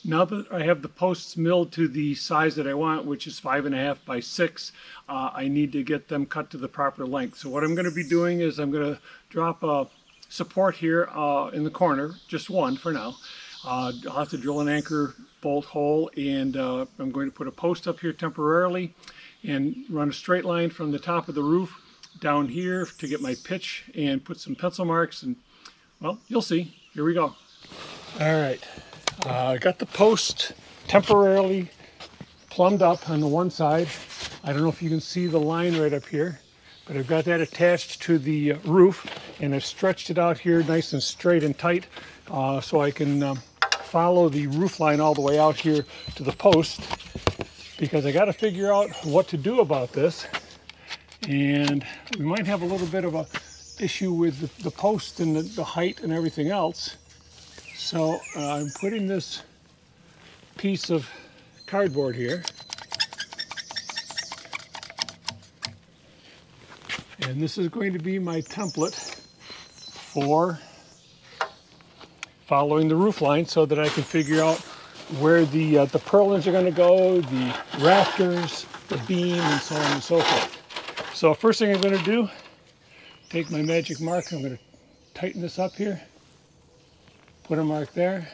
now that I have the posts milled to the size that I want, which is 5.5 by 6, I need to get them cut to the proper length. So what I'm going to be doing is I'm going to drop a support here in the corner, just one for now. I'll have to drill an anchor bolt hole, and I'm going to put a post up here temporarily and run a straight line from the top of the roof down here to get my pitch and put some pencil marks, and well, you'll see. Here we go. All right, I got the post temporarily plumbed up on the one side. I don't know if you can see the line right up here, but I've got that attached to the roof, and I've stretched it out here nice and straight and tight so I can follow the roof line all the way out here to the post, because I got to figure out what to do about this. And we might have a little bit of a issue with the post and the height and everything else. So I'm putting this piece of cardboard here, and this is going to be my template for following the roof line, so that I can figure out where the purlins are going to go, the rafters, the beam, and so on and so forth. So first thing I'm going to do, take my magic mark, I'm going to tighten this up here, put a mark there,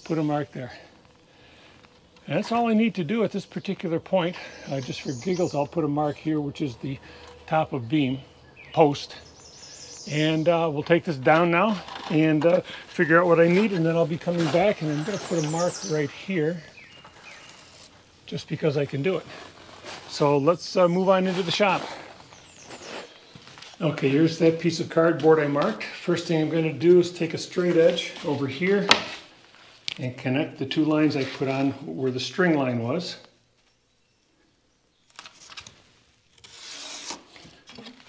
put a mark there. And that's all I need to do at this particular point. Just for giggles, I'll put a mark here, which is the top of beam post. And we'll take this down now and figure out what I need, and then I'll be coming back, and I'm going to put a mark right here just because I can do it. So let's move on into the shop. Okay, here's that piece of cardboard I marked. First thing I'm going to do is take a straight edge over here and connect the two lines I put on where the string line was.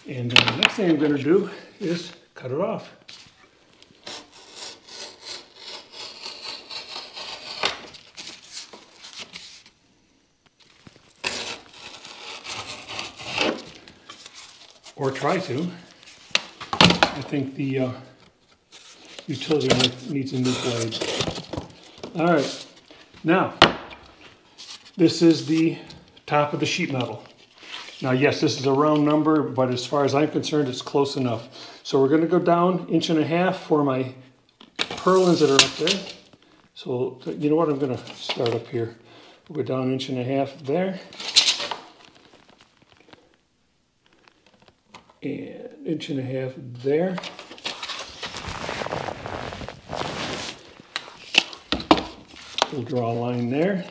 And the next thing I'm going to do is cut it off. Or try to. I think the utility knife needs a new blade. All right, now this is the top of the sheet metal. Now, yes, this is a round number, but as far as I'm concerned, it's close enough. So we're going to go down 1.5 inches for my purlins that are up there. So, you know what, I'm going to start up here. We'll go down 1.5 inches there. And 1.5 inches there. We'll draw a line there.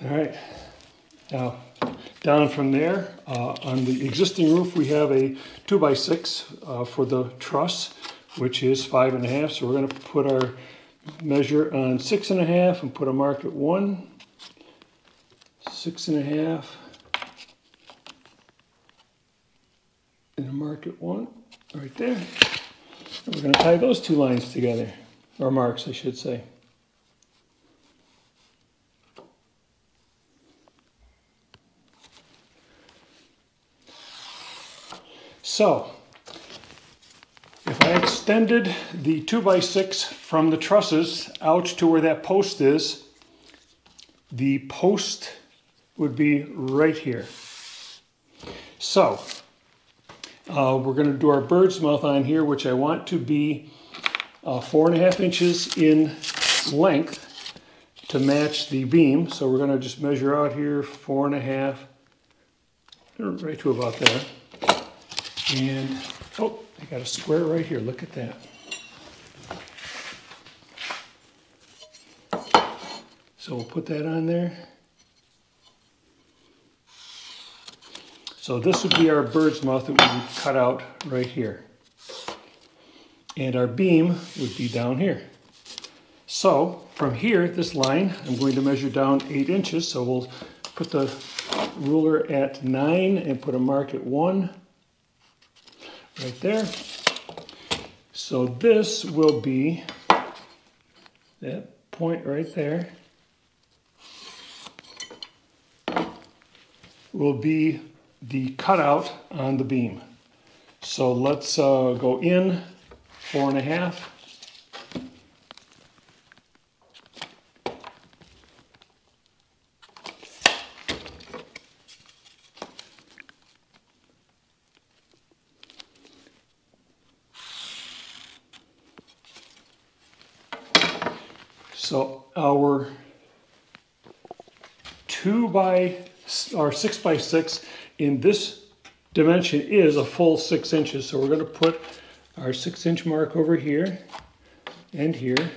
All right, now down from there, on the existing roof we have a 2x6 for the truss, which is 5.5. So we're going to put our measure on 6.5 and put a mark at 1, 6.5, and a mark at 1 right there. And we're going to tie those two lines together, or marks I should say. So, if I extended the 2x6 from the trusses out to where that post is, the post would be right here. So, we're going to do our bird's mouth on here, which I want to be 4.5 inches in length to match the beam. So we're going to just measure out here 4.5, right to about there. And, oh, I got a square right here. Look at that. So we'll put that on there. So this would be our bird's mouth that we would cut out right here. And our beam would be down here. So from here, this line, I'm going to measure down 8 inches. So we'll put the ruler at 9 and put a mark at 1. Right there. So this will be that point right there. Will be the cutout on the beam. So let's go in 4.5. So our 6 by 6 in this dimension is a full 6 inches. So we're going to put our 6-inch mark over here and here.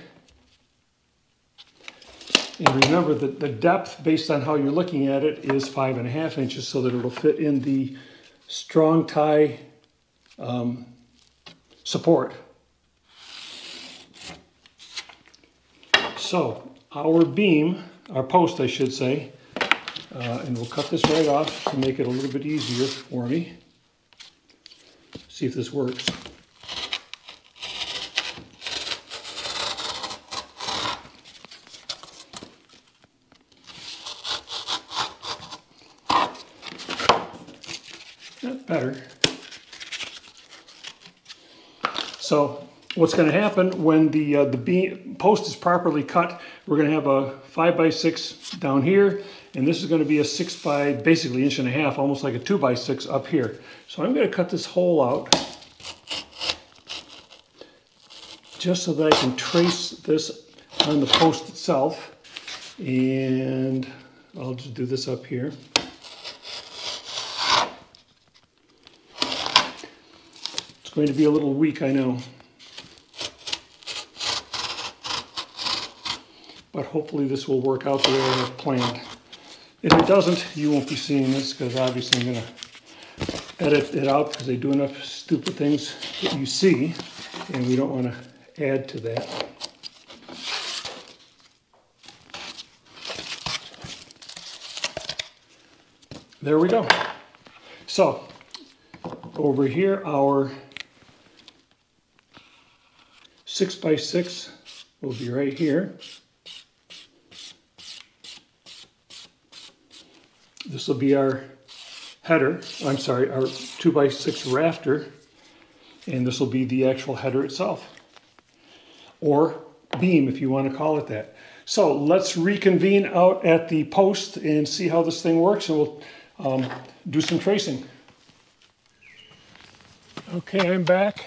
And remember that the depth, based on how you're looking at it, is 5.5 inches, so that it'll fit in the strong tie support. So our beam, our post I should say, and we'll cut this right off to make it a little bit easier for me. See if this works. That's better. So what's going to happen when the beam post is properly cut, we're going to have a 5 by 6 down here, and this is going to be a 6 by basically 1.5 inches, almost like a 2 by 6 up here. So I'm going to cut this hole out just so that I can trace this on the post itself, and I'll just do this up here. It's going to be a little weak, I know. But hopefully this will work out the way I have planned. If it doesn't, you won't be seeing this, because obviously I'm going to edit it out because I do enough stupid things that you see, and we don't want to add to that. There we go. So over here, our 6 by 6 will be right here. This will be our header, I'm sorry, our 2 by 6 rafter, and this will be the actual header itself, or beam if you want to call it that. So let's reconvene out at the post and see how this thing works, and we'll do some tracing. Okay, I'm back.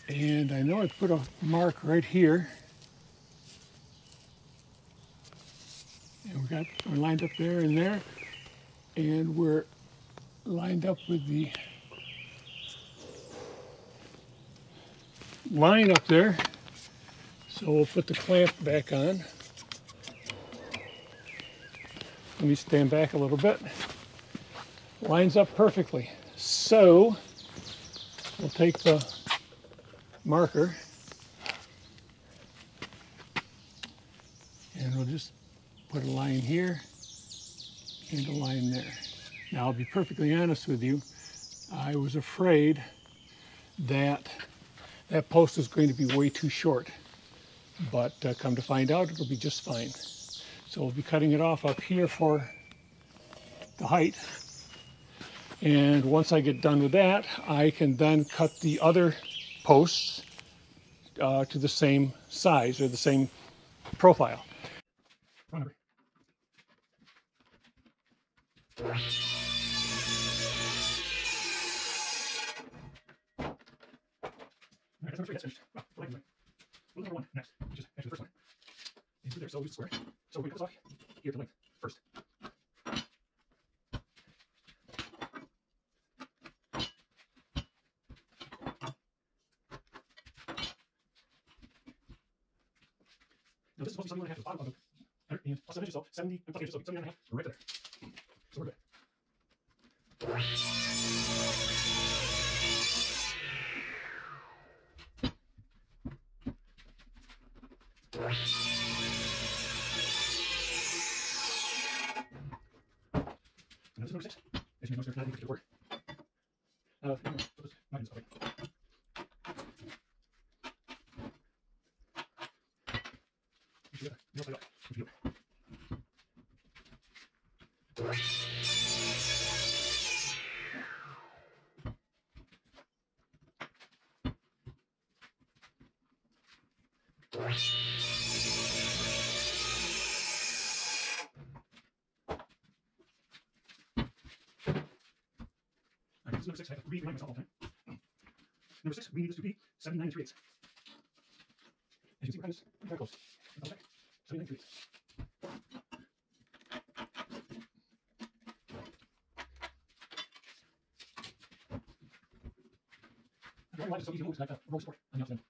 And I know I put a mark right here. And we're lined up there and there. And we're lined up with the line up there. So we'll put the clamp back on. Let me stand back a little bit. Lines up perfectly. So we'll take the marker and we'll just put a line here and a line there. Now I'll be perfectly honest with you, I was afraid that that post is going to be way too short, but come to find out it'll be just fine. So we'll be cutting it off up here for the height, and once I get done with that, I can then cut the other posts to the same size or the same profile. One next, which is actually the first one. And through there, so we square. So we cut this off here to length first. Now this is supposed to be 71.5 to the bottom of the header, and plus 7 inches, so 70 and plus inches, so 79.5, we're right there. So we're good. Now this is number 6. As you notice, there's not even a word. is number 6. I have to remind myself all the time. Number 6, we need this to be 79 3/8. As you can see, we're kind of close. Double check. 79 3/8. The drawing line is so easy to move, it's like a row sport on the opposite end.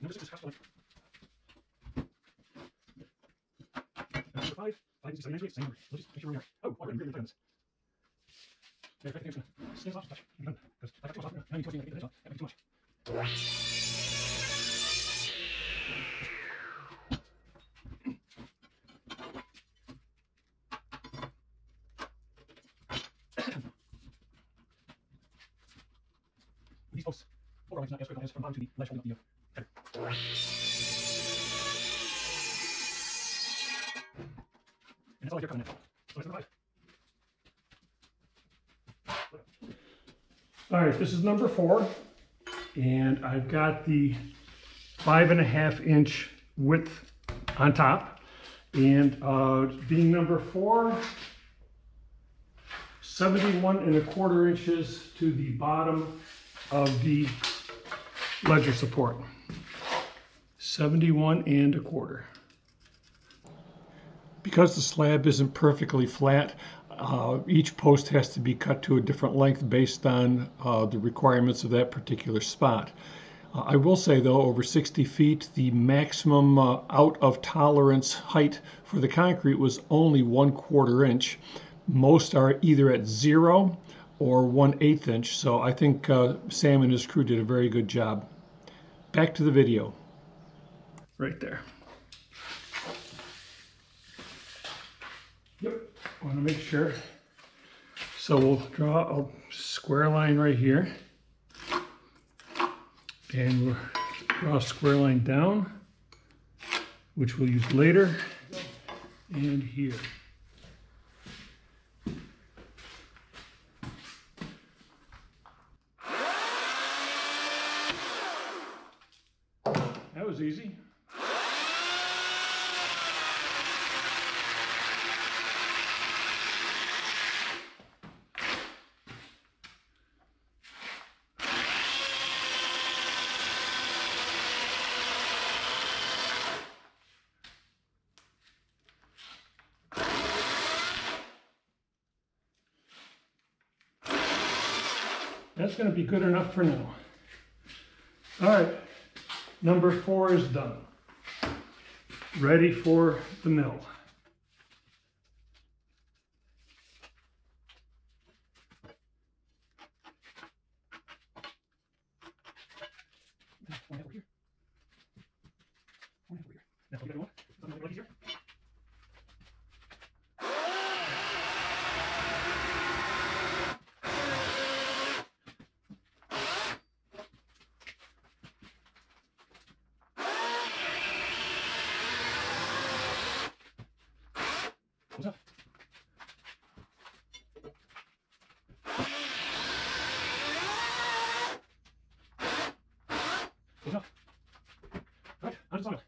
Number 6 is half the length. Number 5 is 79 3/8, same number. Let's just make sure we are. Oh, I really play on this. Okay, I think I'm just going to stand off and touch. I'm done. Because I got too much off here. Now I need to get the edge off. That makes too much. These posts, overall, it's not as critical as from bottom to the ledge holding up the header. And that's all I care coming in. So it's number 5. All right, this is number 4, and I've got the 5.5 inch width on top, and being number 4, 71.25 inches to the bottom of the ledger support. 71.25. Because the slab isn't perfectly flat, each post has to be cut to a different length based on the requirements of that particular spot. I will say though, over 60 feet, the maximum out of tolerance height for the concrete was only 1/4 inch. Most are either at 0 or 1/8 inch, so I think Sam and his crew did a very good job. Back to the video. Right there. Yep, I want to make sure. So we'll draw a square line right here. And we'll draw a square line down, which we'll use later, and here. That was easy. That's going to be good enough for now. All right, number 4 is done. Ready for the mill. One over here. One over here. Now, you got one? Something like easier. What's up? What's up? All right, on to the sawmill.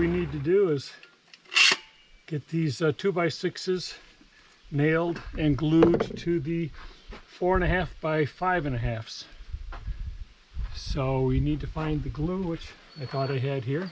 we need to do is get these 2x6s nailed and glued to the 4.5 by 5.5s. So we need to find the glue, which I thought I had here.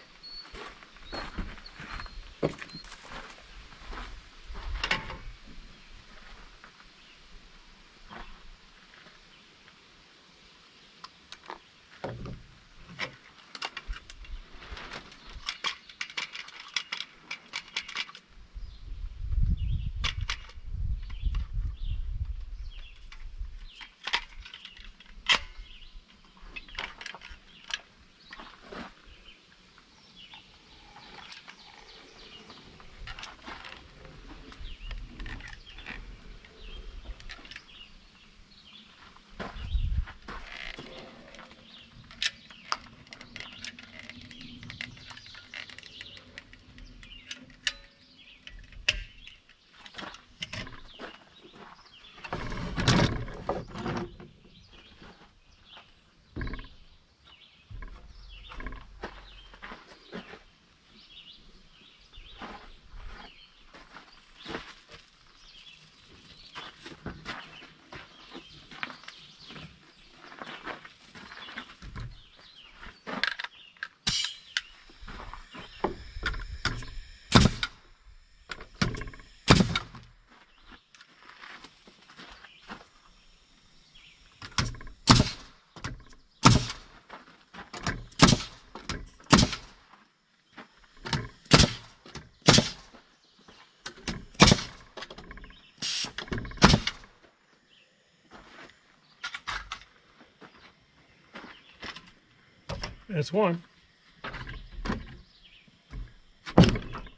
That's one.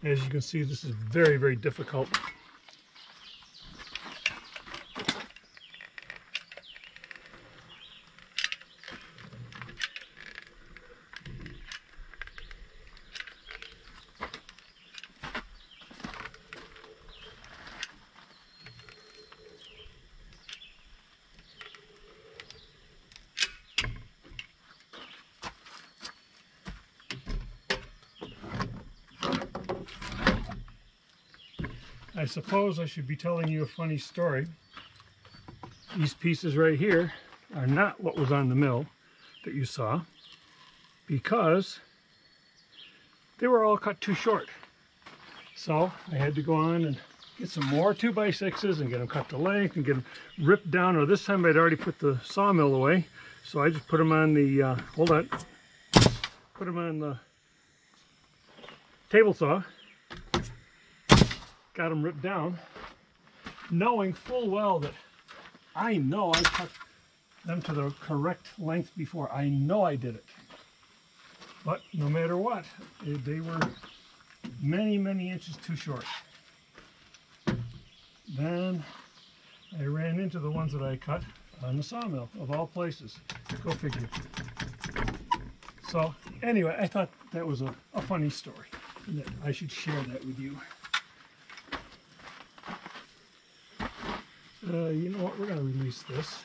As you can see, this is very, very difficult. I suppose I should be telling you a funny story. These pieces right here are not what was on the mill that you saw, because they were all cut too short. So I had to go on and get some more 2x6s and get them cut to length and get them ripped down. Or this time I'd already put the sawmill away, so I just put them on the, put them on the table saw. Got them ripped down, knowing full well that I know I cut them to the correct length before. I know I did it. But no matter what, they were many, many inches too short. Then I ran into the ones that I cut on the sawmill, of all places. Go figure. So anyway, I thought that was a funny story, and that I should share that with you. You know what, we're going to release this.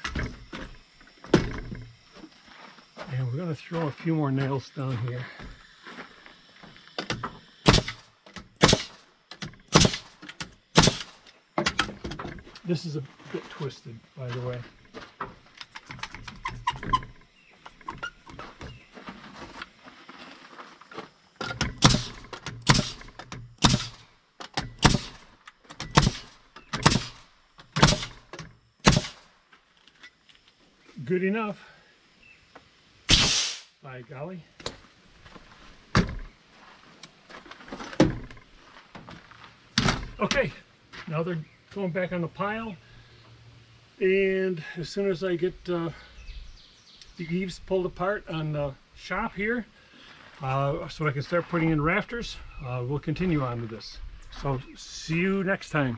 And we're going to throw a few more nails down here. This is a bit twisted, by the way. Good enough. By golly. Okay, now they're going back on the pile, and as soon as I get the eaves pulled apart on the shop here, so I can start putting in rafters, we'll continue on with this. So see you next time.